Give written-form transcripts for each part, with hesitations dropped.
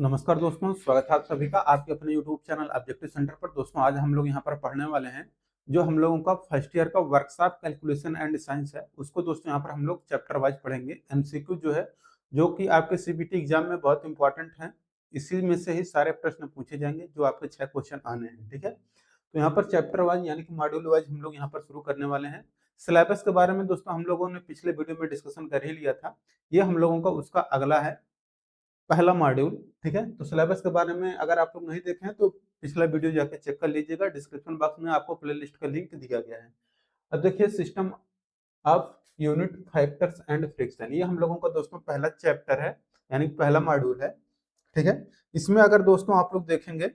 नमस्कार दोस्तों, स्वागत है आप सभी का आपके अपने YouTube चैनल ऑब्जेक्टिव सेंटर पर। दोस्तों आज हम लोग यहाँ पर पढ़ने वाले हैं जो हम लोगों का फर्स्ट ईयर का वर्कशॉप कैलकुलेशन एंड साइंस है, उसको दोस्तों यहाँ पर हम लोग चैप्टर वाइज पढ़ेंगे। एमसीक्यू जो है जो कि आपके सीबीटी एग्जाम में बहुत इंपॉर्टेंट है, इसी में से ही सारे प्रश्न पूछे जाएंगे जो आपके 6 क्वेश्चन आने हैं। ठीक है, तो यहाँ पर चैप्टर वाइज यानी कि मॉड्यूल वाइज हम लोग यहाँ पर शुरू करने वाले हैं। सिलेबस के बारे में दोस्तों हम लोगों ने पिछले वीडियो में डिस्कशन कर ही लिया था, ये हम लोगों का उसका अगला है, पहला मॉड्यूल। ठीक है, तो सिलेबस के बारे में अगर आप लोग नहीं देखे हैं तो पिछला वीडियो जाके चेक कर लीजिएगा, डिस्क्रिप्शन बॉक्स में आपको प्लेलिस्ट का लिंक दिया गया है। अब देखिए, system of unit factors and friction, ये हम लोगों का दोस्तों पहला चैप्टर है, यानी पहला मॉड्यूल है। ठीक है, इसमें अगर दोस्तों आप लोग देखेंगे,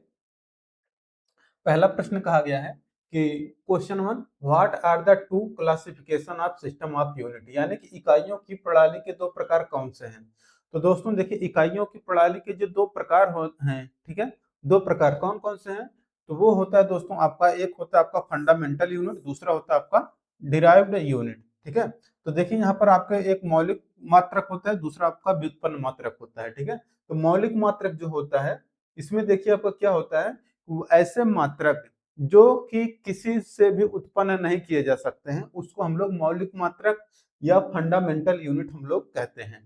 पहला प्रश्न कहा गया है कि question 1, what are the two classification of system of unit, यानी कि इकाइयों की प्रणाली के दो प्रकार कौन से हैं। तो दोस्तों देखिए, इकाइयों की प्रणाली के जो दो प्रकार हैं, ठीक है, दो प्रकार कौन कौन से हैं, तो वो होता है दोस्तों आपका, एक होता है आपका फंडामेंटल यूनिट, दूसरा होता है आपका डिराइव्ड यूनिट। ठीक है, तो देखिए यहाँ पर आपका एक मौलिक मात्रक होता है, दूसरा आपका व्युत्पन्न मात्रक होता है। ठीक है, तो मौलिक मात्रक जो होता है, इसमें देखिए आपका क्या होता है, ऐसे मात्रक जो कि किसी से भी उत्पन्न नहीं किए जा सकते हैं, उसको हम लोग मौलिक मात्रक या फंडामेंटल यूनिट हम लोग कहते हैं।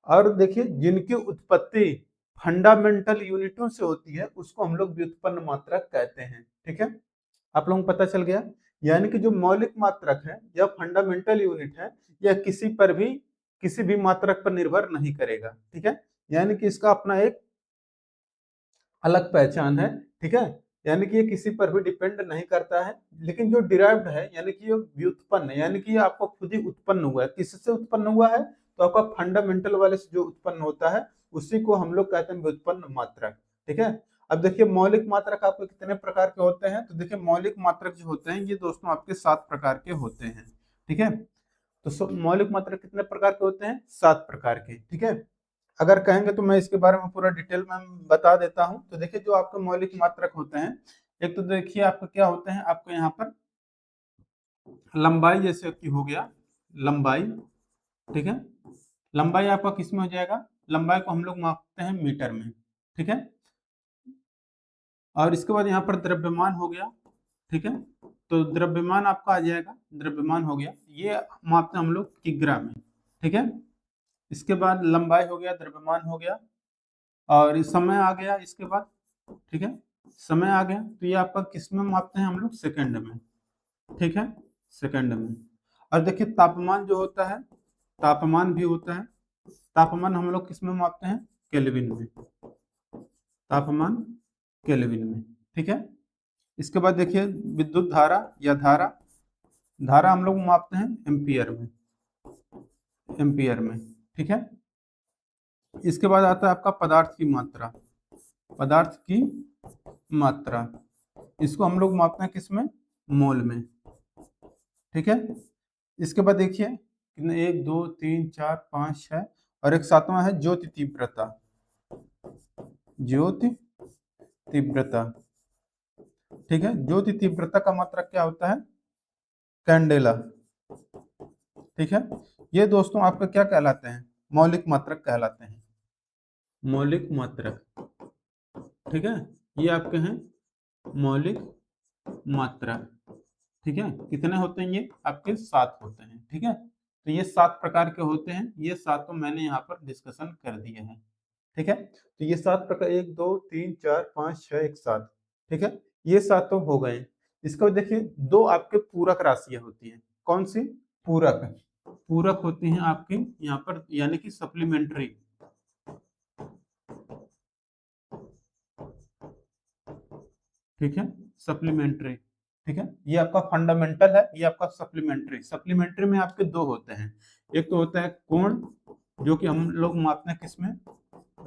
और देखिए, जिनकी उत्पत्ति फंडामेंटल यूनिटों से होती है उसको हम लोग व्युत्पन्न मात्रक कहते हैं। ठीक है, आप लोगों को पता चल गया, यानी कि जो मौलिक मात्रक है या फंडामेंटल यूनिट है, यह किसी भी मात्रक पर निर्भर नहीं करेगा। ठीक है, यानी कि इसका अपना एक अलग पहचान है। ठीक है, यानी कि ये किसी पर भी डिपेंड नहीं करता है। लेकिन जो डिराइव्ड है, यानी कि ये व्युत्पन्न है, यानी कि ये आपको खुद ही उत्पन्न हुआ है। किससे उत्पन्न हुआ है, तो आपका फंडामेंटल वाले से जो उत्पन्न होता है उसी को हम लोग कहते हैं व्युत्पन्न मात्रक। ठीक है, अब देखिए मौलिक मात्रक आपके कितने प्रकार के होते हैं, तो देखिए मौलिक मात्रक जो होते हैं ये दोस्तों आपके 7 प्रकार के होते हैं। ठीक है, तो मौलिक मात्रक कितने प्रकार के होते हैं, 7 प्रकार के। ठीक है, अगर कहेंगे तो मैं इसके बारे में पूरा डिटेल में बता देता हूं। तो देखिए, जो आपके मौलिक मात्रक होते हैं, एक तो देखिए आपका क्या होते हैं, आपको यहाँ पर लंबाई, जैसे कि हो गया लंबाई। ठीक है, लंबाई आपका किस में हो जाएगा, लंबाई को हम लोग मापते हैं मीटर में। ठीक है, और इसके बाद यहाँ पर द्रव्यमान हो गया। ठीक है, तो द्रव्यमान आपका आ जाएगा, द्रव्यमान हो गया, ये मापते हैं हम लोग किग्रा में। ठीक है, इसके बाद लंबाई हो गया, द्रव्यमान हो गया, और इस समय आ गया इसके बाद। ठीक है, समय आ गया, तो ये आपका किस में मापते हैं हम लोग, सेकंड में। ठीक है, सेकंड में। और देखिए तापमान जो होता है, तापमान भी होता है, तापमान हम लोग किस में मापते हैं, केल्विन में, तापमान केल्विन में। ठीक है, इसके बाद देखिए विद्युत धारा या धारा, धारा हम लोग मापते हैं एम्पियर में, एम्पियर में। ठीक है, इसके बाद आता है आपका पदार्थ की मात्रा, पदार्थ की मात्रा, इसको हम लोग मापते हैं किसमें, मोल में। ठीक है, इसके बाद देखिए कितने, 1 2 3 4 5 6, और एक सातवां है ज्योति तीव्रता, ज्योति तीव्रता। ठीक है, ज्योति तीव्रता का मात्रक क्या होता है, कैंडेला। ठीक है, ये दोस्तों आपका क्या कहलाते हैं, मौलिक मात्रक कहलाते हैं, मौलिक मात्रक। ठीक है, ये आपके हैं मौलिक मात्रा। ठीक है, कितने होते हैं, ये आपके 7 होते हैं। ठीक है, तो ये 7 प्रकार के होते हैं, ये सातों मैंने यहाँ पर डिस्कशन कर दिए हैं। ठीक है, तो ये 7 प्रकार, 1 2 3 4 5 6 1 7। ठीक है, ये सातों हो गए। इसको देखिए, दो आपके पूरक राशियां होती हैं, कौन सी, पूरक, पूरक होती हैं आपकी यहाँ पर, यानी कि सप्लीमेंट्री। ठीक है, सप्लीमेंट्री। ठीक है, ये आपका फंडामेंटल है, ये आपका सप्लीमेंट्री। सप्लीमेंट्री में आपके दो होते हैं, एक तो होता है कोण, जो कि हम लोग मापते हैं किसमें,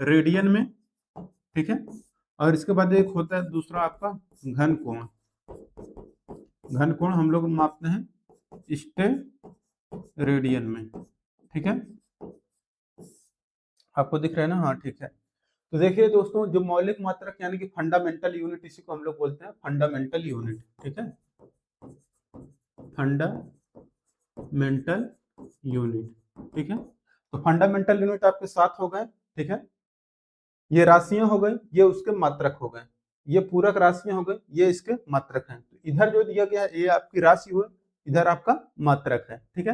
रेडियन में। ठीक है, और इसके बाद एक होता है दूसरा आपका घन कोण, घन कोण हम लोग मापते हैं स्टे रेडियन में। ठीक है, आपको दिख रहा है ना, हाँ ठीक है। तो देखिए दोस्तों, जो मौलिक मात्रक यानी कि फंडामेंटल यूनिट, इसी को हम लोग बोलते हैं फंडामेंटल यूनिट। ठीक है, फंडामेंटल यूनिट। ठीक है, तो फंडामेंटल यूनिट आपके 7 हो गए। ठीक है, ये राशियां हो गई, ये उसके मात्रक हो गए, ये पूरक राशियां हो गई, ये इसके मात्रक हैं। तो इधर जो दिया गया है ये आपकी राशि हुई, इधर आपका मात्रक है, ठीक है।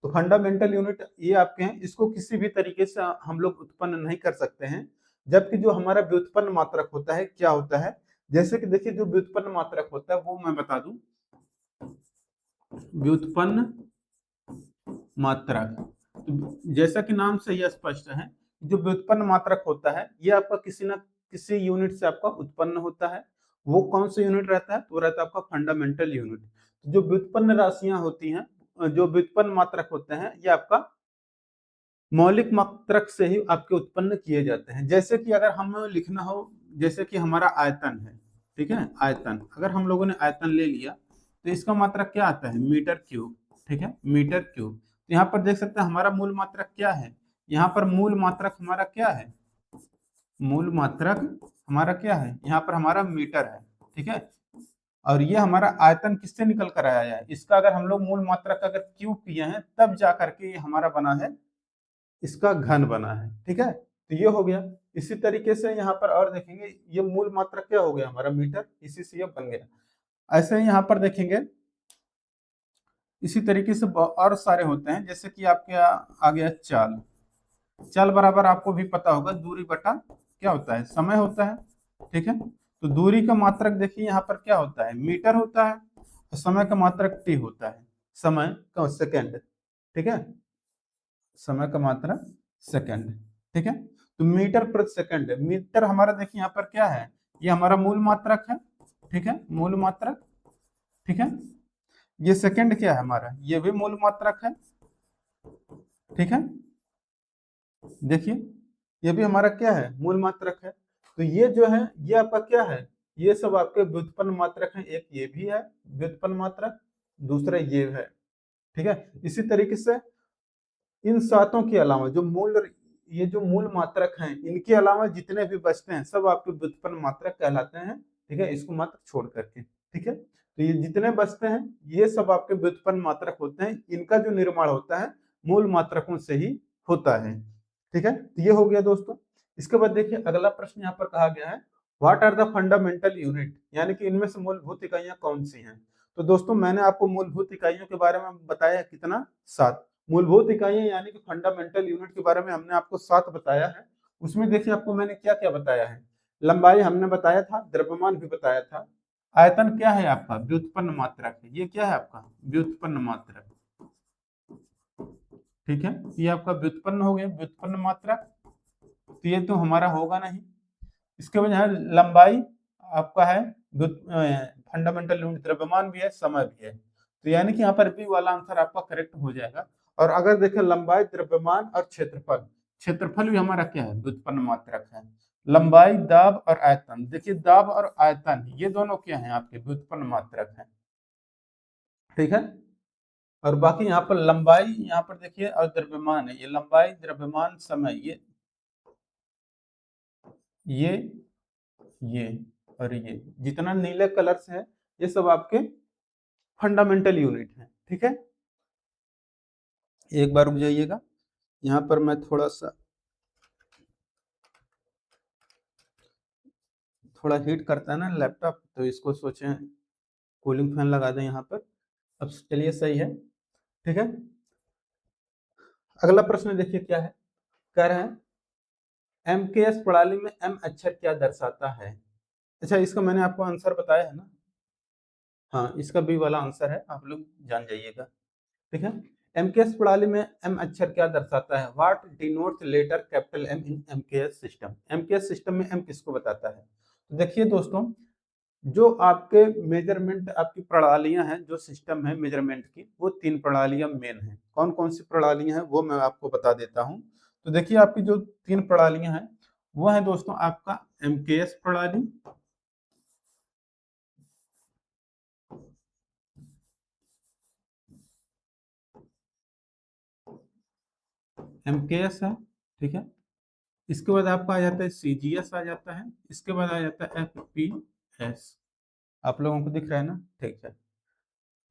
तो फंडामेंटल यूनिट ये आपके हैं, इसको किसी भी तरीके से हम लोग उत्पन्न नहीं कर सकते हैं। जबकि जो हमारा व्युत्पन्न मात्रक होता है क्या होता है, जैसे कि देखिए जो व्युत्पन्न मात्रक होता है वो मैं बता दूं, व्युत्पन्न मात्रक, तो जैसा कि नाम से यह स्पष्ट है, जो व्युत्पन्न मात्रक होता है ये आपका किसी न किसी यूनिट से आपका उत्पन्न होता है। वो कौन सा यूनिट रहता है, तो रहता है आपका फंडामेंटल यूनिट। जो व्युत्पन्न राशियां होती हैं, जो व्युत्पन्न मात्रक होते हैं, ये आपका मौलिक मात्रक से ही आपके उत्पन्न किए जाते हैं। जैसे कि अगर हमें लिखना हो, जैसे कि हमारा आयतन है, ठीक है, आयतन अगर हम लोगों ने आयतन ले लिया तो इसका मात्रक क्या आता है, मीटर क्यूब, ठीक है, मीटर क्यूब। तो यहाँ पर देख सकते हैं हमारा मूल मात्रक क्या है, यहाँ पर मूल मात्रक हमारा क्या है, मूल मात्रक हमारा क्या है, यहाँ पर हमारा मीटर है, ठीक है। और ये हमारा आयतन किससे निकल कर आया है, इसका अगर हम लोग मूल मात्रक अगर क्यूब किए हैं तब जा करके ये हमारा बना है, इसका घन बना है, ठीक है। तो ये हो गया। इसी तरीके से यहाँ पर और देखेंगे, ये मूल मात्रक क्या हो गया हमारा मीटर, इसी से ये बन गया। ऐसे ही यहाँ पर देखेंगे, इसी तरीके से और सारे होते हैं, जैसे कि आपके आ गया चाल। चाल बराबर आपको भी पता होगा दूरी बटा क्या होता है, समय होता है, ठीक है। तो दूरी का मात्रक देखिए यहाँ पर क्या होता है, मीटर होता है, और समय का मात्रक टी होता है, समय का सेकेंड, ठीक है, समय का मात्रक सेकंड, ठीक है। तो मीटर प्रति सेकंड, मीटर हमारा देखिए यहाँ पर क्या है, ये हमारा मूल मात्रक है, ठीक है, मूल मात्रक, ठीक है। ये सेकंड क्या है हमारा, ये भी मूल मात्रक है, ठीक है। देखिए ये भी हमारा क्या है, मूल मात्रक है। तो ये जो है ये आपका क्या है, ये सब आपके व्युत्पन्न मात्रक हैं। एक ये भी है व्युत्पन्न मात्रक, दूसरा ये है, ठीक है। इसी तरीके से इन सातों के अलावा जो मूल, ये जो मूल मात्रक हैं, इनके अलावा जितने भी बचते हैं सब आपके व्युत्पन्न मात्रक कहलाते हैं, ठीक है, इसको मात्र छोड़ करके, ठीक है। तो ये जितने बचते हैं ये सब आपके व्युत्पन्न मात्रक होते हैं, इनका जो निर्माण होता है मूल मात्रकों से ही होता है, ठीक है। तो ये हो गया दोस्तों। इसके बाद देखिए अगला प्रश्न यहाँ पर कहा गया है, what are the fundamental unit, यानी कि इनमें से मूलभूत इकाइयां कौन सी हैं। तो दोस्तों मैंने आपको मूलभूत इकाइयों के बारे में बताया कितना, 7 मूलभूत इकाइयां, यानी कि फंडामेंटल यूनिट के बारे में हमने आपको 7 बताया है। उसमें देखिए आपको मैंने क्या क्या बताया है, लंबाई हमने बताया था, द्रव्यमान भी बताया था, आयतन क्या है आपका, व्युत्पन्न मात्रक है, ये क्या है आपका व्युत्पन्न मात्रक, ठीक है, ये आपका व्युत्पन्न हो गया, व्युत्पन्न मात्रक। तो ये तो हमारा होगा नहीं। इसके बाद यहाँ लंबाई आपका है, फंडामेंटल यूनिट, द्रव्यमान भी है, समय भी है। तो यानी कि यहाँ पर बी वाला आंसर आपका करेक्ट हो जाएगा। और अगर देखें लंबाई, द्रव्यमान और क्षेत्रफल, क्षेत्रफल भी हमारा क्या है, व्युत्पन्न मात्रक है। लंबाई, दाब और आयतन, देखिए दाब और आयतन ये दोनों क्या है आपके व्युत्पन्न मात्रक है, ठीक है। और बाकी यहाँ पर लंबाई, यहाँ पर देखिए, और द्रव्यमान है, ये लंबाई, द्रव्यमान, समय, ये ये और ये जितना नीले कलर से है ये सब आपके फंडामेंटल यूनिट है, ठीक है। एक बार रुक जाइएगा, यहाँ पर मैं थोड़ा हीट करता है ना लैपटॉप, तो इसको सोचे कूलिंग फैन लगा दें यहाँ पर। अब चलिए सही है, ठीक है। अगला प्रश्न देखिए क्या है, कह रहे हैं एमकेएस प्रणाली में एम अक्षर क्या दर्शाता है। अच्छा इसका मैंने आपको आंसर बताया है ना, हाँ इसका बी वाला आंसर है, आप लोग जान जाइएगा, ठीक है। एमकेएस प्रणाली में एम अक्षर क्या दर्शाता है, what denotes letter capital M in MKS system, MKS system में एम किसको बताता है। तो देखिए दोस्तों, जो आपके मेजरमेंट आपकी प्रणालियां हैं, जो सिस्टम है मेजरमेंट की, वो 3 प्रणालियां मेन हैं। कौन कौन सी प्रणालियां हैं वो मैं आपको बता देता हूं। तो देखिए आपकी जो 3 प्रणालियां हैं वो है दोस्तों आपका एमकेएस प्रणाली, एमकेएस है, ठीक है। इसके बाद आपका आ जाता है सीजीएस आ जाता है, इसके बाद आ जाता है एफपीएस। आप लोगों को दिख रहा है ना, ठीक है।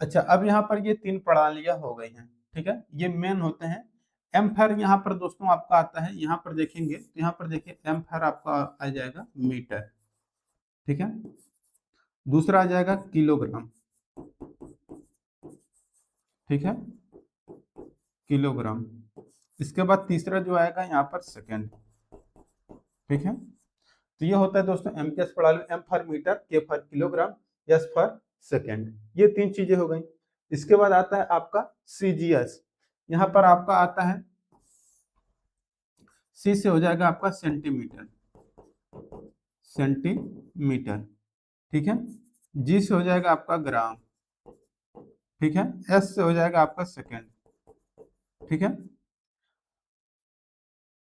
अच्छा अब यहाँ पर ये 3 प्रणालियां हो गई हैं, ठीक है, ये मेन होते हैं। एम्फर यहाँ पर दोस्तों आपका आता है, यहाँ पर देखेंगे तो यहाँ पर देखिए एम्फर आपका आ जाएगा मीटर, ठीक है। दूसरा आ जाएगा किलोग्राम, ठीक है, किलोग्राम। इसके बाद तीसरा जो आएगा यहाँ पर सेकेंड, ठीक है। तो ये होता है दोस्तों एम के एस प्रणाली, एम फॉर मीटर, के for kilogram, S for second. ये 3 चीजें हो गई। इसके बाद आता है आपका सीजीएस, यहाँ पर आपका आता है सी से हो जाएगा आपका सेंटीमीटर, सेंटीमीटर, ठीक है। जी से हो जाएगा आपका ग्राम, ठीक है। एस से हो जाएगा आपका सेकेंड, ठीक है।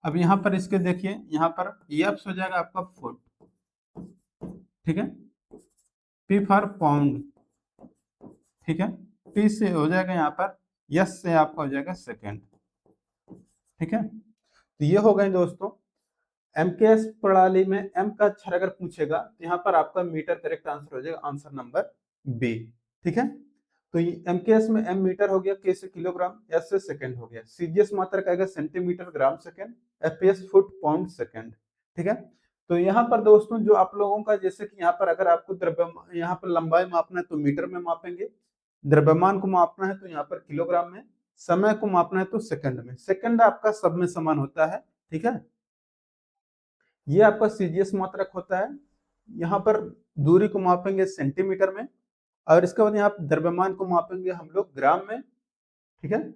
अब यहाँ पर इसके देखिए, यहाँ पर एफ से हो जाएगा आपका फुट, ठीक है। पी फॉर पाउंड, ठीक है। टी से हो जाएगा यहाँ पर, यस से आपका हो जाएगा सेकेंड, ठीक है। तो ये हो गए दोस्तों एमकेएस प्रणाली में एम का अक्षर अगर पूछेगा तो यहाँ पर आपका मीटर करेक्ट आंसर हो जाएगा, आंसर नंबर बी, ठीक है। तो एमकेएस में एम मीटर हो गया, के से किलोग्राम, एस से सेकंड हो गया, सीजीएस मात्रक आएगा centimetre gram second, FPS foot pound second, ठीक है। तो यहाँ पर दोस्तों जो आप लोगों का जैसे कि यहाँ पर अगर आपको द्रव्यमान यहाँ पर लंबाई मापना है तो मीटर में मापेंगे, द्रव्यमान को मापना है तो यहाँ पर किलोग्राम में, समय को मापना है तो सेकंड में। सेकंड आपका सब में समान होता है, ठीक है। ये आपका सीजीएस मात्रक होता है। यहाँ पर दूरी को मापेंगे सेंटीमीटर में, और इसके बाद यहाँ द्रव्यमान को मापेंगे हम लोग ग्राम में, ठीक है।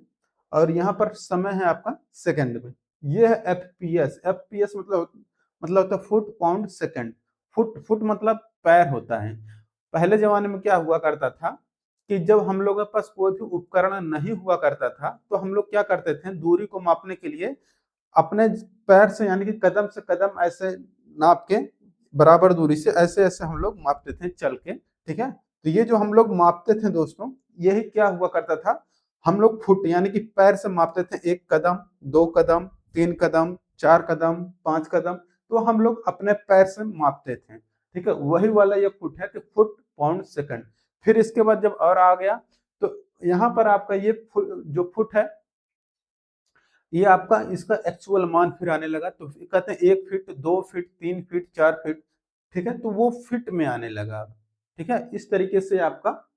और यहाँ पर समय है आपका सेकंड में। ये है एफपीएस, एफपीएस मतलब होता है फुट पाउंड सेकंड। फुट मतलब पैर होता है। पहले जमाने में क्या हुआ करता था कि जब हम लोगों के पास कोई भी उपकरण नहीं हुआ करता था तो हम लोग क्या करते थे, दूरी को मापने के लिए अपने पैर से यानी कि कदम से कदम ऐसे नाप के बराबर दूरी से ऐसे ऐसे हम लोग मापते थे चल के, ठीक है। तो ये जो हम लोग मापते थे दोस्तों, यही क्या हुआ करता था, हम लोग फुट यानी कि पैर से मापते थे, 1 कदम, 2 कदम, 3 कदम, 4 कदम, 5 कदम, तो हम लोग अपने पैर से मापते थे, ठीक है। वही वाला ये फुट है कि फुट पाउंड सेकंड। फिर इसके बाद जब और आ गया तो यहाँ पर आपका ये जो फुट है, ये आपका इसका एक्चुअल मान फिर आने लगा, तो कहते हैं 1 फीट, 2 फीट, 3 फीट, 4 फीट, ठीक है। तो वो फिट में आने लगा, ठीक है। इस तरीके से आपका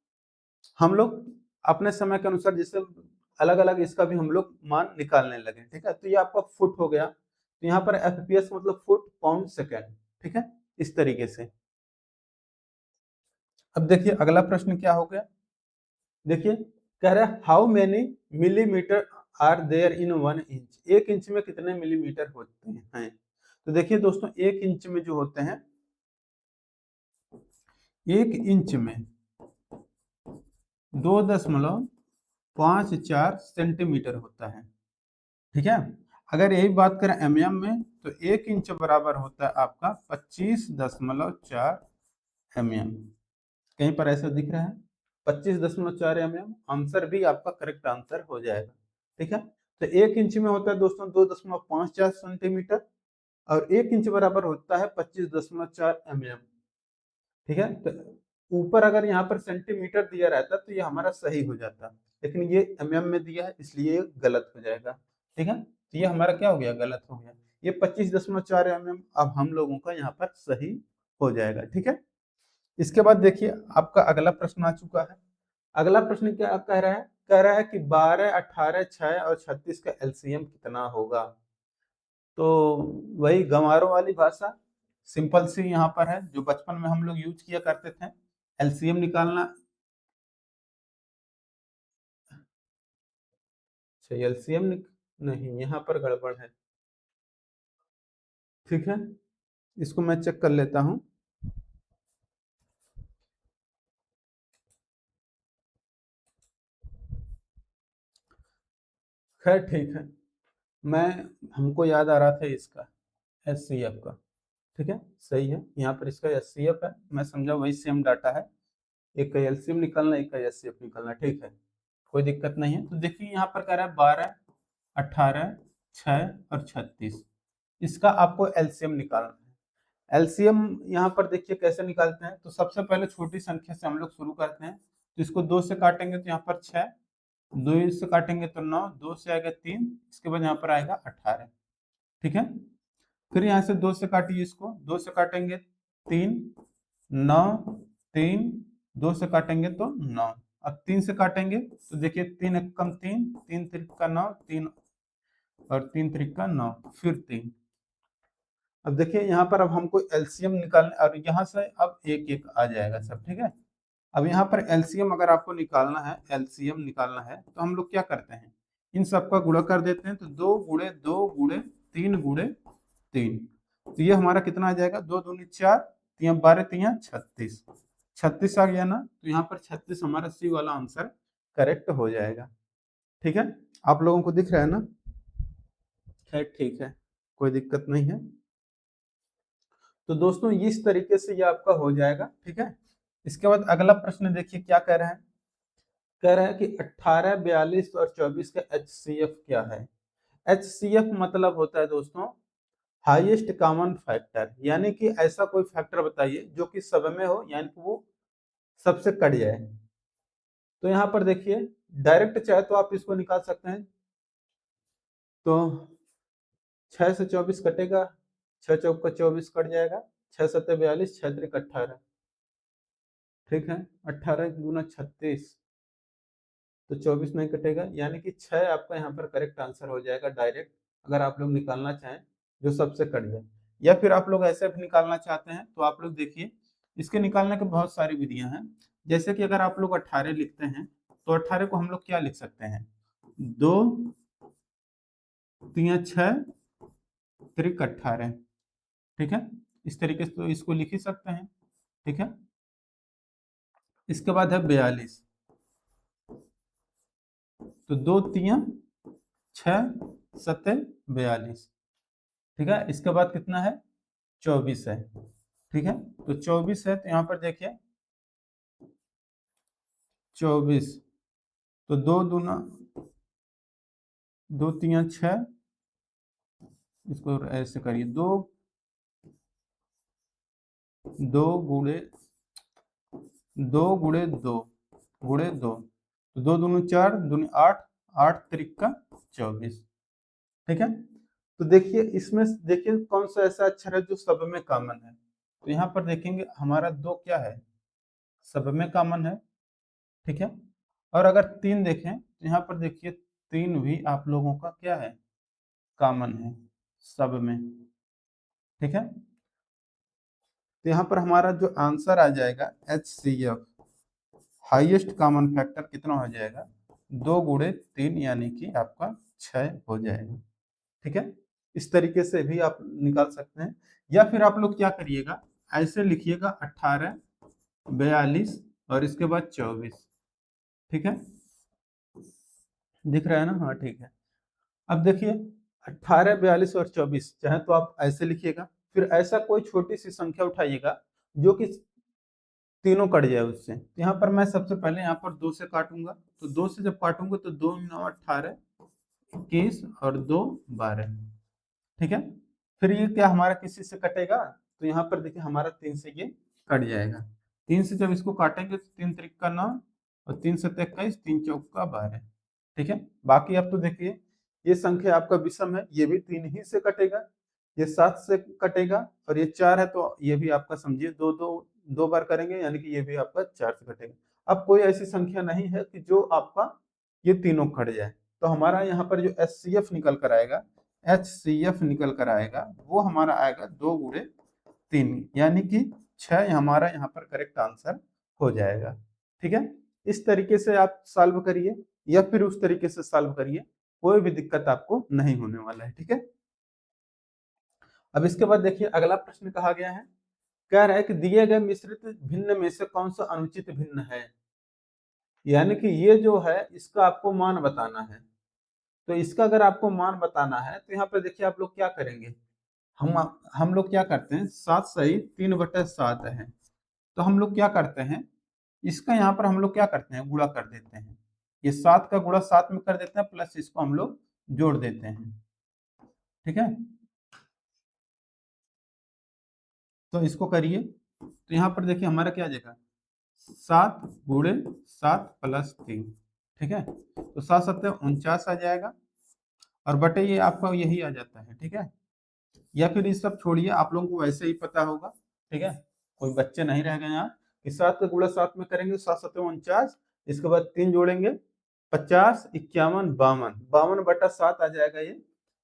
हम लोग अपने समय के अनुसार जैसे अलग अलग इसका भी हम लोग मान निकालने लगे, ठीक है। तो ये आपका फुट हो गया। तो यहाँ पर एफपीएस मतलब फुट पाउंड सेकेंड, ठीक है, इस तरीके से। अब देखिए अगला प्रश्न क्या हो गया, देखिए कह रहा है how many millimetre are there in 1 inch, 1 inch में कितने मिलीमीटर होते हैं। तो देखिए दोस्तों 1 इंच में जो होते हैं, 1 इंच में 2.54 सेंटीमीटर होता है, ठीक है। अगर यही बात करें एमएम में तो 1 इंच बराबर होता है आपका 25.4 एमएम। कहीं पर ऐसा दिख रहा है 25.4 एमएम, आंसर भी आपका करेक्ट आंसर हो जाएगा, ठीक है। तो 1 इंच में होता है दोस्तों 2.54 सेंटीमीटर, और 1 इंच बराबर होता है 25.4 एमएम, ठीक है। तो ऊपर अगर यहाँ पर सेंटीमीटर दिया रहता तो ये हमारा सही हो जाता, लेकिन ये एमएम में दिया है इसलिए ये गलत हो जाएगा, ठीक है। तो ये हमारा क्या हो गया, गलत हो गया। ये 25.4 एमएम अब हम लोगों का यहाँ पर सही हो जाएगा, ठीक है। इसके बाद देखिए आपका अगला प्रश्न आ चुका है। अगला प्रश्न क्या कह रहा है, कह रहा है कि 12, 18, 6 और 36 का एलसीएम कितना होगा। तो वही गंवारों वाली भाषा सिंपल सी यहाँ पर है जो बचपन में हम लोग यूज किया करते थे, एलसीएम निकालना। अच्छा एलसीएम नहीं, यहाँ पर गड़बड़ है, ठीक है। इसको मैं चेक कर लेता हूँ। खैर ठीक है, मैं हमको याद आ रहा था इसका एचसीएफ का, ठीक है, सही है। यहाँ पर इसका एचसीएफ है, मैं समझा वही सेम डाटा है। एक का एलसीएम निकालना, एक का एचसीएफ निकालना, ठीक है, कोई दिक्कत नहीं है। तो देखिए यहाँ पर कह रहा है 12, 18, 6 और 36, इसका आपको एलसीएम निकालना है। एलसीएम यहाँ पर देखिए कैसे निकालते हैं, तो सबसे पहले छोटी संख्या से हम लोग शुरू करते हैं, तो इसको 2 से काटेंगे तो यहाँ पर 6, 2 से काटेंगे तो 9, 2 से आएगा 3, इसके बाद यहाँ पर आएगा 18। ठीक है, फिर यहाँ से 2 से काटिए इसको, 2 से काटेंगे 3, 9, 3, 2 से काटेंगे तो 9। अब 3 से काटेंगे तो देखिए 3 एक कम 3, 3 त्रिक 9, 3 और 3 त्रिक 9, फिर 3। अब देखिए यहाँ पर अब हमको एलसीएम निकालना, और यहाँ से अब एक एक आ जाएगा सब। ठीक है, अब यहाँ पर एलसीएम अगर आपको निकालना है, एलसीएम निकालना है तो हम लोग क्या करते हैं, इन सबका गुणा कर देते हैं। तो 2 गुणे 2 गुणे 3 गुणे 3, तो ये हमारा कितना आ जाएगा, 2 दूनी 4, 3 12, 3 36, 36 आ गया ना, तो यहाँ पर 36 हमारा सी वाला आंसर करेक्ट हो जाएगा। ठीक है, आप लोगों को दिख रहा है ना? खैर ठीक है, कोई दिक्कत नहीं है। तो दोस्तों इस तरीके से ये आपका हो जाएगा। ठीक है, इसके बाद अगला प्रश्न देखिए क्या कह रहा है। कह रहा है कि 18, 42 और 24 का HCF क्या है। HCF मतलब होता है दोस्तों हाईएस्ट कॉमन फैक्टर, यानी कि ऐसा कोई फैक्टर बताइए जो कि सब में हो, यानी कि वो सबसे कट जाए। तो यहाँ पर देखिए डायरेक्ट चाहे तो आप इसको निकाल सकते हैं। तो 6 से 24 कटेगा, 6 चौक का 24 कट जाएगा, 6 सत्ते 42, 6 त्रिक 18। ठीक है, 18 दूना 36, तो 24 नहीं कटेगा, यानी कि 6 आपका यहाँ पर करेक्ट आंसर हो जाएगा डायरेक्ट, अगर आप लोग निकालना चाहें जो सबसे कट जाए। या फिर आप लोग ऐसे भी निकालना चाहते हैं तो आप लोग देखिए, इसके निकालने की बहुत सारी विधियां हैं। जैसे कि अगर आप लोग 18 लिखते हैं तो 18 को हम लोग क्या लिख सकते हैं, 2 3 6 त्रिक 18। ठीक है, इस तरीके से तो इसको लिख ही सकते हैं। ठीक है, इसके बाद है 42, तो 2 3 6 7 42। ठीक है, इसके बाद कितना है, 24 है। ठीक है, तो 24 है, तो यहाँ पर देखिए 24, तो 2 दूना 2 3 6, इसको ऐसे करिए, 2 2 गुणे 2 गुणे 2 गुणे 2, तो 2 दूनी 4, दूनी 8, 8 त्रिक 24। ठीक है, तो देखिए इसमें देखिए कौन सा ऐसा अक्षर है जो सब में कॉमन है। तो यहाँ पर देखेंगे हमारा 2 क्या है, सब में कॉमन है। ठीक है, और अगर 3 देखें तो यहाँ पर देखिए 3 भी आप लोगों का क्या है, कॉमन है सब में। ठीक है, तो यहाँ पर हमारा जो आंसर आ जाएगा HCF हाईएस्ट कॉमन फैक्टर कितना हो जाएगा, 2 गुणे 3, यानी कि आपका 6 हो जाएगा। ठीक है, इस तरीके से भी आप निकाल सकते हैं। या फिर आप लोग क्या करिएगा, ऐसे लिखिएगा 18, 42 और इसके बाद 24। ठीक है, दिख रहा है ना? हाँ ठीक है। अब देखिए 18, 42 और 24 चाहे तो आप ऐसे लिखिएगा, फिर ऐसा कोई छोटी सी संख्या उठाइएगा जो कि तीनों कट जाए उससे। तो यहाँ पर मैं सबसे पहले यहाँ पर 2 से काटूंगा, तो 2 से जब काटूंगा तो 2 9 18, 21 और 2 12। ठीक है, फिर ये क्या हमारा किसी से कटेगा, तो यहाँ पर देखिए हमारा 3 से ये कट जाएगा। 3 से जब इसको काटेंगे तो 3 त्रिक 9 और 3 7 21, 3 चौक 12। ठीक है, बाकी अब तो देखिए ये संख्या आपका विषम है, ये भी 3 ही से कटेगा, ये 7 से कटेगा, और ये 4 है तो ये भी आपका समझिए दो दो 2 बार करेंगे, यानी कि ये भी आपका 4 से कटेगा। अब कोई ऐसी संख्या नहीं है कि जो आपका ये तीनों कट जाए, तो हमारा यहाँ पर जो HCF निकल कर आएगा, HCF निकल कर आएगा वो हमारा आएगा 2 गुणे 3, यानी कि 6 हमारा यहाँ पर करेक्ट आंसर हो जाएगा। ठीक है, इस तरीके से आप सॉल्व करिए या फिर उस तरीके से सॉल्व करिए, कोई भी दिक्कत आपको नहीं होने वाला है। ठीक है, अब इसके बाद देखिए अगला प्रश्न कहा गया है, कह रहा है कि दिए गए मिश्रित भिन्न में से कौन सा अनुचित भिन्न है, यानी कि ये जो है इसका आपको मान बताना है। तो इसका अगर आपको मान बताना है तो यहाँ पर देखिए आप लोग क्या करेंगे, हम लोग क्या करते हैं, 7 सही 3/7 है, तो हम लोग क्या करते हैं, इसका यहाँ पर हम लोग क्या करते हैं, गुणा कर देते हैं। ये 7 का गुणा 7 में कर देते हैं, प्लस इसको हम लोग जोड़ देते हैं। ठीक है, तो इसको करिए, तो यहाँ पर देखिए हमारा क्या आ जाएगा, 7 गुणे 7 प्लस 3। ठीक है। तो 7×7 = 49 आ जाएगा और बटे ये आपका यही आ जाता है। ठीक है, या फिर ये सब छोड़िए, आप लोगों को वैसे ही पता होगा। ठीक है, कोई बच्चे नहीं रह गए यहाँ कि 7 का गुणा 7 में करेंगे 7×7 = 49, इसके बाद 3 जोड़ेंगे 50, 51, 52, 52/7 आ जाएगा ये।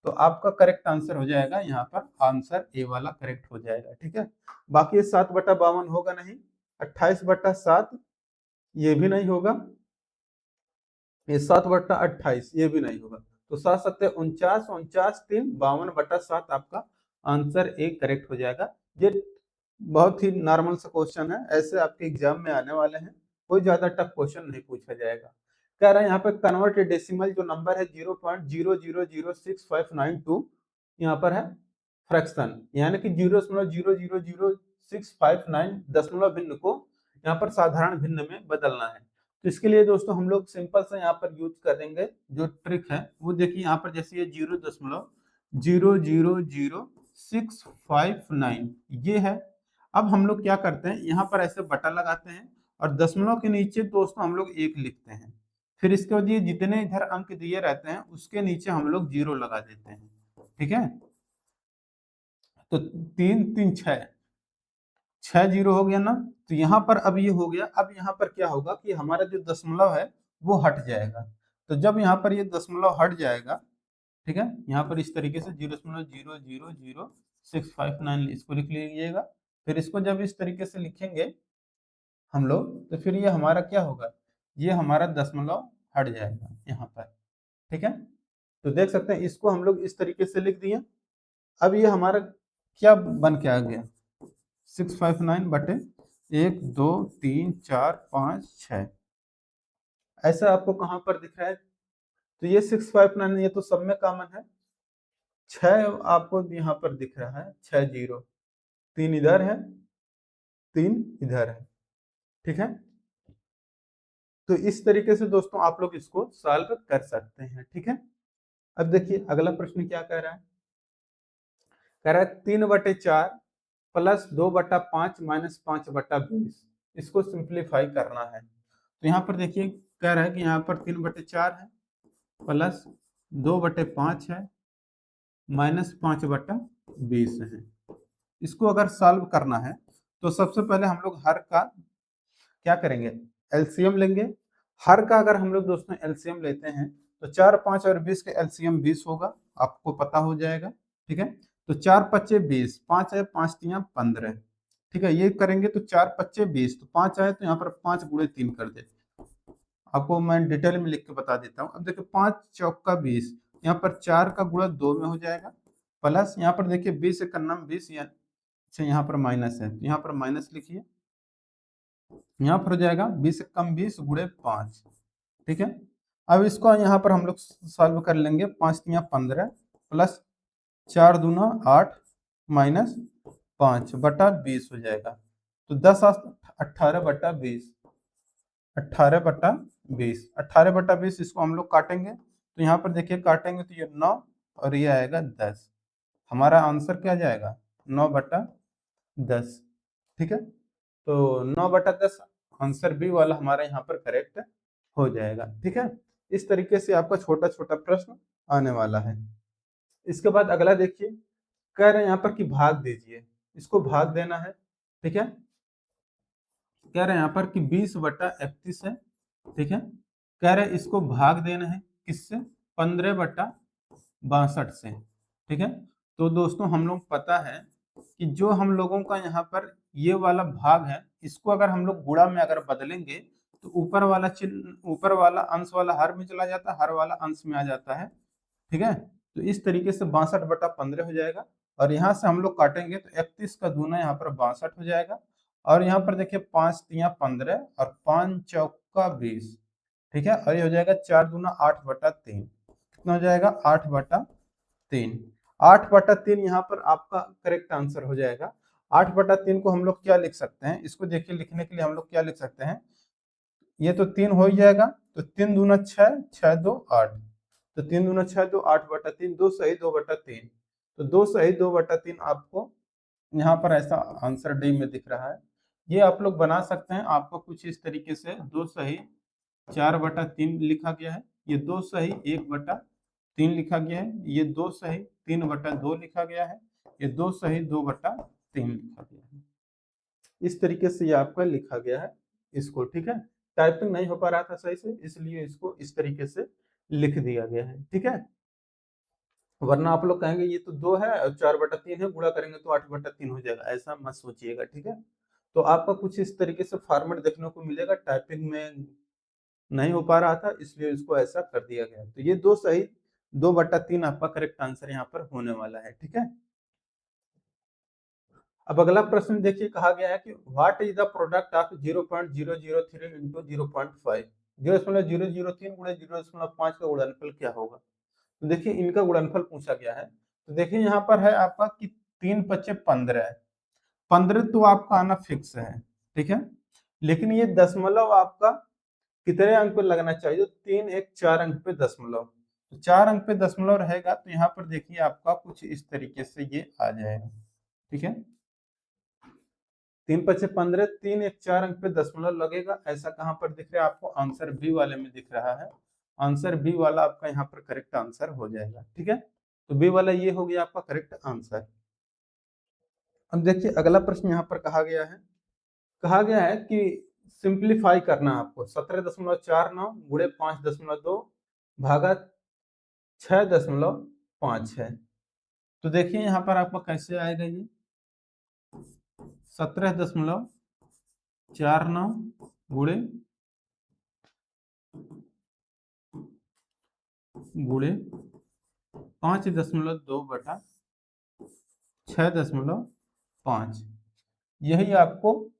तो आपका करेक्ट आंसर हो जाएगा यहाँ पर, आंसर ए वाला करेक्ट हो जाएगा। ठीक है, बाकी ये 7/52 होगा नहीं, 28/7 ये भी नहीं होगा, ये 7/28 ये भी नहीं होगा। तो 7×7 = 49, 49×3 = 52/7 आपका आंसर ए करेक्ट हो जाएगा। ये बहुत ही नॉर्मल सा क्वेश्चन है, ऐसे आपके एग्जाम में आने वाले हैं, कोई ज्यादा टफ क्वेश्चन नहीं पूछा जाएगा। कह रहा है यहाँ पे कन्वर्ट डेसिमल जो नंबर है 0.000659 यहाँ पर है फ्रैक्शन, यानी कि 0.000659 दशमलव भिन्न को यहाँ पर साधारण भिन्न में बदलना है। तो इसके लिए दोस्तों हम लोग सिंपल से यहाँ पर यूज करेंगे जो ट्रिक है वो देखिए, यहाँ पर जैसे ये 0.000659 ये है। अब हम लोग क्या करते हैं, यहाँ पर ऐसे बटा लगाते हैं और दशमलव के नीचे दोस्तों हम लोग 1 लिखते हैं, फिर इसके बाद ये जितने इधर अंक दिए रहते हैं उसके नीचे हम लोग 0 लगा देते हैं। ठीक है, तो 3 3 6 0 हो गया ना। तो यहाँ पर अब ये हो गया, अब यहाँ पर क्या होगा कि हमारा जो दशमलव है वो हट जाएगा। तो जब यहाँ पर ये दशमलव हट जाएगा, ठीक है, यहाँ पर इस तरीके से 0.000659 इसको लिख लीजिएगा। फिर इसको जब इस तरीके से लिखेंगे हम लोग, तो फिर ये हमारा क्या होगा, ये हमारा दशमलव हट जाएगा यहाँ पर। ठीक है, तो देख सकते हैं इसको हम लोग इस तरीके से लिख दिए। अब ये हमारा क्या बन के आ गया, 659/1 2 3 4 5 6। ऐसा आपको कहाँ पर दिख रहा है, तो ये 659 ये तो सब में कॉमन है। 6 आपको यहाँ पर दिख रहा है, 6 0, 3 इधर है 3 इधर है। ठीक है, तो इस तरीके से दोस्तों आप लोग इसको सॉल्व कर सकते हैं। ठीक है, अब देखिए अगला प्रश्न क्या कह रहा है, कह रहा है 3/4 प्लस 2/5 माइनस 5/20, इसको सिंप्लीफाई करना है। तो यहाँ पर देखिए कह रहा है कि यहाँ पर 3/4 है प्लस 2/5 है माइनस 5/20 है। इसको अगर सॉल्व करना है तो सबसे पहले हम लोग हर का क्या करेंगे, एलसीएम लेंगे। हर का अगर हम लोग दोस्तों एलसीएम लेते हैं तो 4 5 और 20 का एलसीएम 20 होगा, आपको पता हो जाएगा। ठीक है, तो 4 5 20, 5 है 5 3 15। ठीक है, ये करेंगे तो 4 5 20, तो 5 आए तो यहाँ पर 5 × 3 कर दे, आपको मैं डिटेल में लिख के बता देता हूँ। अब देखिए 5 चौका 20, यहाँ पर 4 का गुणा 2 में हो जाएगा, प्लस यहाँ पर देखिए 20 का नाम 20 यहाँ पर माइनस है, तो यहाँ पर माइनस लिखिए, यहाँ पर हो जाएगा 20 से कम 20 गुणे 5। ठीक है, अब इसको यहाँ पर हम लोग सॉल्व कर लेंगे, 5 3 15 प्लस 4 दूना 8 माइनस 5/20 हो जाएगा। तो 10 18/20, 18/20, 18/20 इसको हम लोग काटेंगे, तो यहाँ पर देखिए काटेंगे तो ये 9 और ये आएगा 10, हमारा आंसर क्या जाएगा 9/10। ठीक है, तो 9/10 आंसर बी वाला हमारा यहाँ पर करेक्ट हो जाएगा। ठीक है, इस तरीके से आपका छोटा छोटा प्रश्न आने वाला है। इसके बाद अगला देखिए, कह रहे हैं यहाँ पर कि भाग दीजिए, इसको भाग देना है। ठीक है, कह रहे हैं यहाँ पर कि 20/31 है। ठीक है, कह रहे हैं इसको भाग देना है किससे, 15/62 से। ठीक है, तो दोस्तों हम लोग पता है कि जो हम लोगों का यहाँ पर ये वाला भाग है, इसको अगर हम लोग गुणा में अगर बदलेंगे तो ऊपर वाला चिन्ह, ऊपर वाला अंश वाला हर में चला जाता है, हर वाला अंश में आ जाता है। ठीक है, तो इस तरीके से 62/15 हो जाएगा, और यहाँ से हम लोग काटेंगे तो 31 का दूना यहाँ पर 62 हो जाएगा, और यहाँ पर देखिए 5 3 15 और 5 चौका 20। ठीक है, और ये हो जाएगा 4 दूना 8/3, कितना हो जाएगा 8/3। 8/3 यहाँ पर आपका करेक्ट आंसर हो जाएगा। 8/3 को हम लोग क्या लिख सकते हैं, इसको देखिए लिखने के लिए हम लोग क्या लिख सकते हैं, ये तो 3 हो ही जाएगा, तो 3 दूना 6, 6 2 8, तो 3 दूना 6 2 8/3, 2 सही 2/3, तो 2 सही 2/3 आपको यहाँ पर ऐसा आंसर डी में दिख रहा है। ये आप लोग बना सकते हैं, आपको कुछ इस तरीके से 2 सही 4/3 लिखा गया है, ये 2 सही 1/3 लिखा गया है, ये 2 सही 3/2 लिखा गया है, ये 2 सही 2/3 लिखा गया है। इस तरीके से ये आपका लिखा गया है इसको, ठीक है। टाइपिंग नहीं हो पा रहा था सही से, इसलिए इसको इस तरीके से लिख दिया गया है, ठीक है। वरना आप लोग कहेंगे ये तो 2 है और 4/3 है, गुणा करेंगे तो 8/3 हो जाएगा, ऐसा मत सोचिएगा, ठीक है। तो आपका कुछ इस तरीके से फॉर्मेट देखने को मिलेगा, टाइपिंग में नहीं हो पा रहा था इसलिए इसको ऐसा कर दिया गया। तो ये 2 सही 2/3 आपका करेक्ट आंसर यहाँ पर होने वाला है, ठीक है। अब अगला प्रश्न देखिए, कहा गया है कि what is the product of 0.003 into 0.5, 0.003 गुणे 0.5 का गुणनफल क्या होगा। तो देखिए इनका गुणनफल पूछा गया है। तो देखिए यहाँ पर है आपका कि 3 पच्चे 15 है, 15 तो आपका आना फिक्स है, ठीक है। लेकिन ये दशमलव आपका कितने अंक पे लगना चाहिए, तो 3 1 4 अंक पे दशमलव, तो 4 अंक पे दशमलव रहेगा, तो यहाँ पर देखिए आपका कुछ इस तरीके से ये आ जाएगा, ठीक है। 3 पच्चे 15, 3 1 4 अंक पे दशमलव लगेगा, ऐसा कहाँ पर दिख रहा है आपको, आंसर बी वाले में दिख रहा है। आंसर बी वाला आपका यहाँ पर करेक्ट आंसर हो जाएगा, ठीक है। तो बी वाला ये हो गया आपका करेक्ट आंसर। अब देखिए अगला प्रश्न यहाँ पर कहा गया है कि सिंप्लीफाई करना आपको 17.49 गुणे 5.2 भागा 6.5 है। तो देखिए यहाँ पर आपका कैसे आएगा, ये 17.49 गुणे 5.2/6.5, यही आपको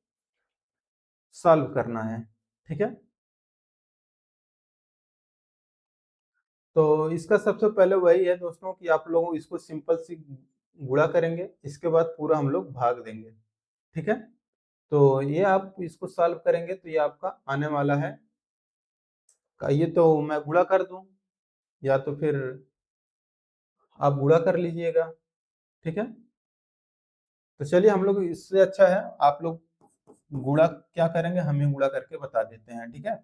सॉल्व करना है, ठीक है। तो इसका सबसे पहले वही है दोस्तों कि आप लोग इसको सिंपल सी गुणा करेंगे, इसके बाद पूरा हम लोग भाग देंगे, ठीक है। तो ये आप इसको सॉल्व करेंगे तो ये आपका आने वाला है, ये तो मैं गुणा कर दूं या तो फिर आप गुणा कर लीजिएगा, ठीक है। तो चलिए हम लोग, इससे अच्छा है आप लोग गुणा क्या करेंगे, हम ही गुणा करके बता देते हैं, ठीक है।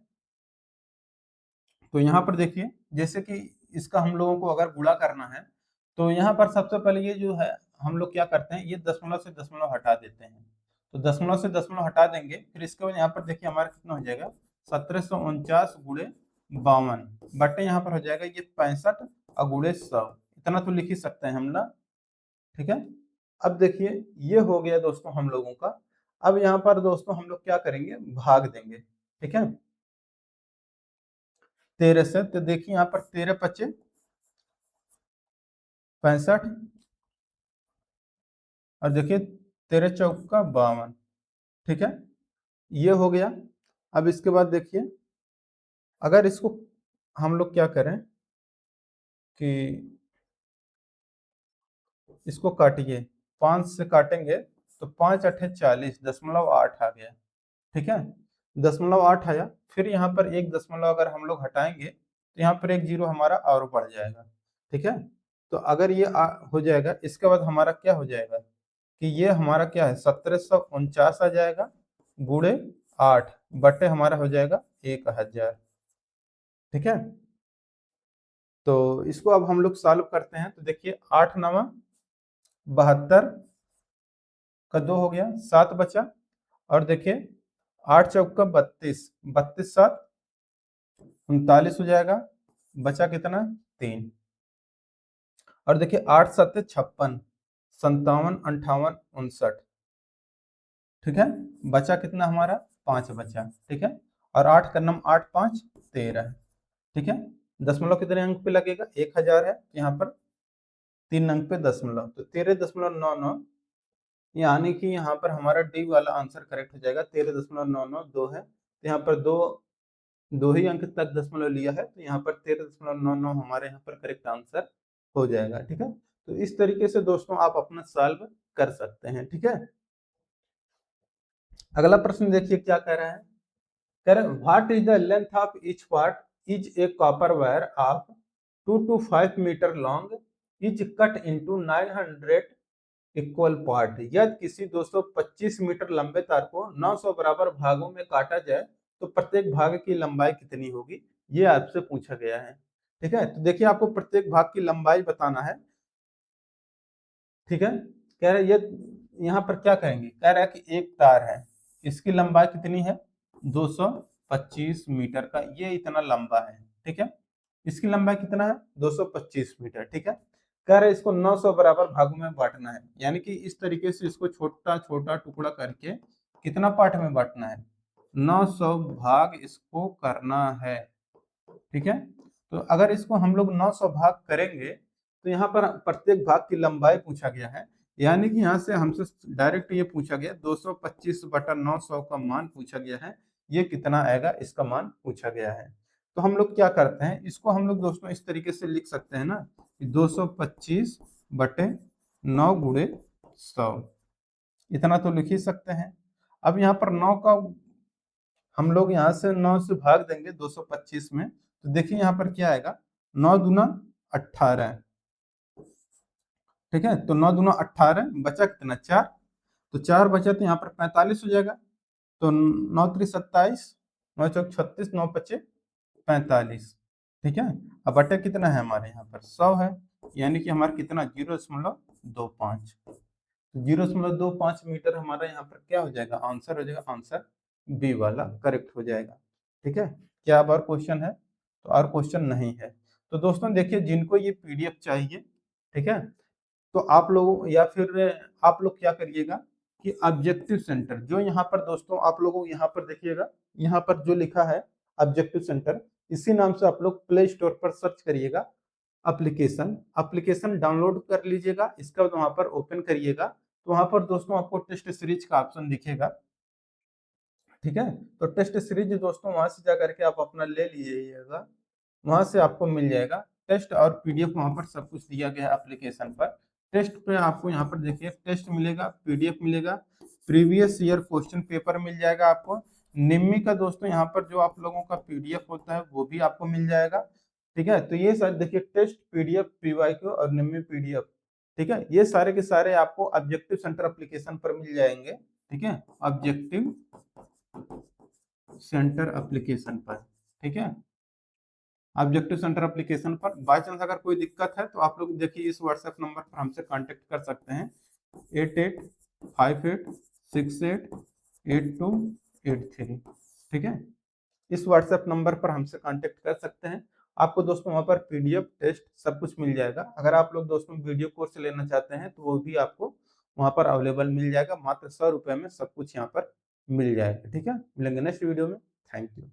तो यहाँ पर देखिए जैसे कि इसका हम लोगों को अगर गुणा करना है, तो यहाँ पर सबसे पहले ये जो है हम लोग क्या करते हैं, ये दशमलव से दशमलव हटा देते हैं। तो दशमलव से दशमलव हटा देंगे, फिर इसके बाद यहाँ पर देखिए हमारा कितना हो जाएगा, 1749 गुणे 52 बटे यहाँ पर हो जाएगा ये 65 और गुणे 100, इतना तो लिख ही सकते हैं हम ना, ठीक है। अब देखिए ये हो गया दोस्तों हम लोगों का। अब यहाँ पर दोस्तों हम लोग क्या करेंगे, भाग देंगे, ठीक है। 13 से, तो देखिए यहाँ पर 13 पच्चे 65 और देखिए 13 चौका 52, ठीक है, ये हो गया। अब इसके बाद देखिए अगर इसको हम लोग क्या करें कि इसको काटिए, 5 से काटेंगे तो 5 अठे 40, 0.8 आ गया, ठीक है, 0.8 आया। फिर यहाँ पर एक दशमलव अगर हम लोग हटाएंगे तो यहाँ पर एक जीरो हमारा और बढ़ जाएगा, ठीक है। तो अगर ये हो जाएगा, इसके बाद हमारा क्या हो जाएगा कि ये हमारा क्या है 1749 आ जाएगा गुणे 8 बटे हमारा हो जाएगा 1000, ठीक है। तो इसको अब हम लोग सॉल्व करते हैं, तो देखिए 8 9 72 का 2 हो गया, 7 बचा, और देखिए 8 चौका 32, 32 7 39 हो जाएगा, बचा कितना 3, और देखिए 8 7 56, 57 58 59, ठीक है, बचा कितना हमारा 5 बचा, ठीक है। और 8 का नम 8 5 13, ठीक है। दशमलव कितने अंक पे लगेगा, 1000 है, यहाँ पर 3 अंक पे दशमलव, तो 13.99, यानी कि यहाँ पर हमारा डी वाला आंसर करेक्ट हो जाएगा। 13.992 है, तो यहाँ पर दो ही अंक तक दशमलव लिया है, तो यहाँ पर 13.99 हमारे यहाँ पर करेक्ट आंसर हो जाएगा, ठीक है। तो इस तरीके से दोस्तों आप अपना सॉल्व कर सकते हैं, ठीक है। अगला प्रश्न देखिए क्या कह रहा है, कह रहे what is the length of each part is a copper wire of 2 to 5 metre long is cut into 900 equal part. यदि किसी 225 मीटर लंबे तार को 900 बराबर भागों में काटा जाए तो प्रत्येक भाग की लंबाई कितनी होगी, ये आपसे पूछा गया है। ठीक है, तो देखिए आपको प्रत्येक भाग की लंबाई बताना है। ठीक है, कह रहे ये यहाँ पर क्या कहेंगे, कह रहा है कि एक तार है, इसकी लंबाई कितनी है 225 मीटर का, ये इतना लंबा है। ठीक है, इसकी लंबाई कितना है 225 मीटर। ठीक है, कह रहे इसको 900 बराबर भागों में बांटना है, यानी कि इस तरीके से इसको छोटा छोटा टुकड़ा करके कितना पार्ट में बांटना है, 900 भाग इसको करना है। ठीक है, तो अगर इसको हम लोग 900 भाग करेंगे तो यहाँ पर प्रत्येक भाग की लंबाई पूछा गया है, यानी कि यहाँ से हमसे डायरेक्ट ये पूछा गया 225 बटा 900 का मान पूछा गया है, ये कितना आएगा इसका मान पूछा गया है। तो हम लोग क्या करते हैं, इसको हम लोग दोस्तों इस तरीके से लिख सकते हैं ना कि 225 बटे 9 गुणे 100, इतना तो लिख ही सकते हैं। अब यहाँ पर 9 का हम लोग यहाँ से 9 से भाग देंगे 225 में, तो देखिए यहाँ पर क्या आएगा, 9 दूना 18। ठीक है, तो 9 दूना 18, बचा कितना 4, तो 4 बचा तो यहाँ पर 45 हो जाएगा। तो 9 3 27, 9 चौक 36, 9 पचे 45। ठीक है, अब बटे कितना है हमारे यहाँ पर 100 है, यानी कि हमारा कितना 0.25, 0.25 मीटर हमारा यहाँ पर क्या हो जाएगा, आंसर हो जाएगा, आंसर बी वाला करेक्ट हो जाएगा। ठीक है, क्या अब और क्वेश्चन है, तो और क्वेश्चन नहीं है। तो दोस्तों देखिए जिनको ये पीडीएफ चाहिए, ठीक है, तो आप लोग या फिर आप लोग क्या करिएगा कि ऑब्जेक्टिव सेंटर, जो यहाँ पर दोस्तों आप लोगों यहाँ पर देखिएगा, यहाँ पर जो लिखा है ऑब्जेक्टिव सेंटर, इसी नाम से आप लोग प्ले स्टोर पर सर्च करिएगा, एप्लीकेशन डाउनलोड कर लीजिएगा, इसका वहां पर ओपन करिएगा, तो वहां पर दोस्तों आपको टेस्ट सीरीज का ऑप्शन दिखेगा। ठीक है, तो टेस्ट सीरीज दोस्तों वहां से जाकर के आप अपना ले लीजिएगा, वहां से आपको मिल जाएगा टेस्ट और पीडीएफ, वहां पर सब कुछ दिया गया है एप्लीकेशन पर। टेस्ट पे आपको यहाँ पर देखिए टेस्ट मिलेगा, पीडीएफ मिलेगा, प्रीवियस ईयर क्वेश्चन पेपर मिल जाएगा आपको, निम्मी का दोस्तों यहाँ पर जो आप लोगों का पीडीएफ होता है वो भी आपको मिल जाएगा। ठीक है, तो ये सारे देखिए टेस्ट पीडीएफ पीवाईक्यू और निम्मी पीडीएफ, ठीक है, ये सारे के सारे आपको ऑब्जेक्टिव सेंटर एप्लीकेशन पर मिल जाएंगे। ठीक है, ऑब्जेक्टिव सेंटर एप्लीकेशन पर। ठीक है, ऑब्जेक्टिव सेंटर एप्लीकेशन पर बाय चांस अगर कोई दिक्कत है तो आप लोग देखिए इस व्हाट्सएप नंबर पर हमसे कांटेक्ट कर सकते हैं, 8858688283। ठीक है, इस व्हाट्सएप नंबर पर हमसे कांटेक्ट कर सकते हैं। आपको दोस्तों वहां पर पीडीएफ टेस्ट सब कुछ मिल जाएगा। अगर आप लोग दोस्तों वीडियो कोर्स लेना चाहते हैं तो वो भी आपको वहां पर अवेलेबल मिल जाएगा, मात्र 100 रुपए में सब कुछ यहाँ पर मिल जाएगा। ठीक है, मिलेंगे नेक्स्ट वीडियो में, थैंक यू।